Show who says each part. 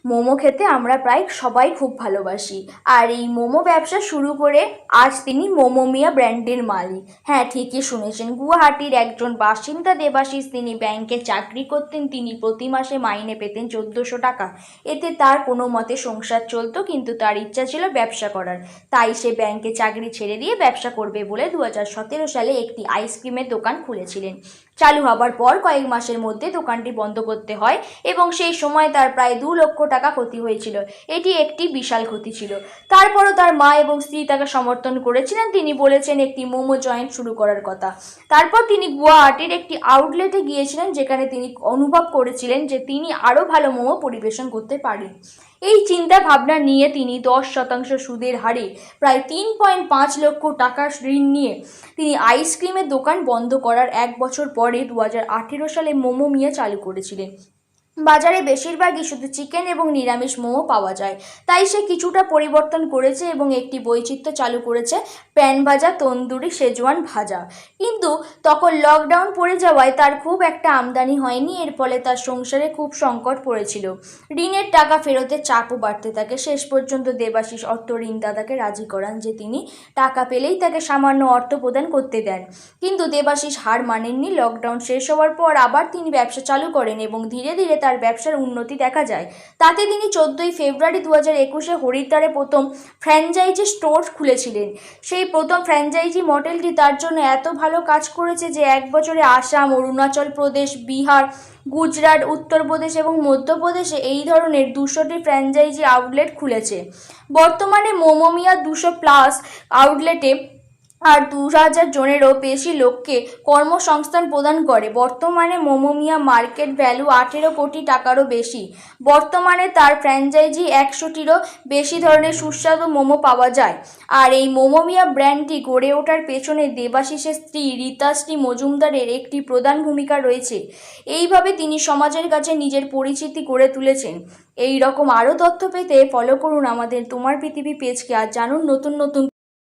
Speaker 1: মোমো খেতে আমরা প্রায় সবাই খুব ভালোবাসি। আর এই মোমো ব্যবসা শুরু করে আজ তিনি মোমো মিয়া ব্র্যান্ডের মালিক। হ্যাঁ, ঠিকই শুনেছেন, গুয়াহাটির একজন বাসিন্দা দেবাশিস। তিনি ব্যাংকে চাকরি করতেন। তিনি প্রতি মাসে মাইনে পেতেন 1400 টাকা। এতে তার কোনো মতে সংসার চলতো, কিন্তু তার ইচ্ছা ছিল ব্যবসা করার। তাই সে ব্যাংকে চাকরি ছেড়ে দিয়ে ব্যবসা করবে বলে 2017 সালে একটি আইসক্রিমের দোকান খুলেছিলেন। চালু হবার পর কয়েক মাসের মধ্যে দোকানটি বন্ধ করতে হয় এবং সেই সময় তার প্রায় 2 লক্ষ টাকা ক্ষতি হয়েছিল। এটি একটি বিশাল ক্ষতি ছিল। তারপরও তার মা এবং স্ত্রী তাকে সমর্থন করেছিলেন। তিনি বলেছেন একটি মোমো জয়েন্ট শুরু করার কথা। তারপর তিনি গুয়াহাটির একটি আউটলেটে গিয়েছিলেন, যেখানে তিনি অনুভব করেছিলেন যে তিনি আরও ভালো মোমো পরিবেশন করতে পারেন। এই চিন্তা ভাবনা নিয়ে তিনি 10% সুদের হারে প্রায় 3.5 লক্ষ টাকার ঋণ নিয়ে তিনি আইসক্রিমের দোকান বন্ধ করার 1 বছর পরে 2018 সালে মোমো মিয়া চালু করেছিলেন। বাজারে বেশিরভাগই শুধু চিকেন এবং নিরামিষ মোমো পাওয়া যায়, তাই সে কিছুটা পরিবর্তন করেছে এবং একটি বৈচিত্র্য চালু করেছে, প্যান ভাজা, তন্দুরি, শেজওয়ান ভাজা। কিন্তু তখন লকডাউন পড়ে যাওয়ায় তার খুব একটা আমদানি হয়নি। এর ফলে তার সংসারে খুব সংকট পড়েছিল। ঋণের টাকা ফেরতের চাপও বাড়তে থাকে। শেষ পর্যন্ত দেবাশিস অর্থ ঋণদাতাকে রাজি করান যে তিনি টাকা পেলেই তাকে সামান্য অর্থ প্রদান করতে দেন। কিন্তু দেবাশিস হার মানেননি। লকডাউন শেষ হওয়ার পর আবার তিনি ব্যবসা চালু করেন এবং ধীরে ধীরে তার ব্যবসার উন্নতি দেখা যায়। তাতে তিনি 14ই ফেব্রুয়ারি 2021-এ হরিদ্বারে প্রথম ফ্র্যাঞ্চাইজি স্টোর খুলেছিলেন। সেই প্রথম ফ্র্যাঞ্চাইজি মডেলটি তার জন্য এত ভালো কাজ করেছে যে 1 বছরে আসাম, অরুণাচল প্রদেশ, বিহার, গুজরাট, উত্তরপ্রদেশ এবং মধ্যপ্রদেশে এই ধরনের 200টি ফ্র্যাঞ্চাইজি আউটলেট খুলেছে। বর্তমানে মোমো মিয়া 200+ আউটলেটে আর 2000 জনেরও বেশি লোককে কর্মসংস্থান প্রদান করে। বর্তমানে মোমো মিয়া মার্কেট ভ্যালু 18 কোটি টাকারও বেশি। বর্তমানে তার ফ্র্যাঞ্চাইজি 100টিরও বেশি ধরনের সুস্বাদু মোমো পাওয়া যায়। আর এই মোমো মিয়া ব্র্যান্ডটি গড়ে ওঠার পেছনে দেবাশিসের স্ত্রী রীতাশ্রী মজুমদারের একটি প্রধান ভূমিকা রয়েছে। এইভাবে তিনি সমাজের কাছে নিজের পরিচিতি গড়ে তুলেছেন। এই রকম আরও তথ্য পেতে ফলো করুন আমাদের তোমার পৃথিবী পেজকে আর জানুন নতুন নতুন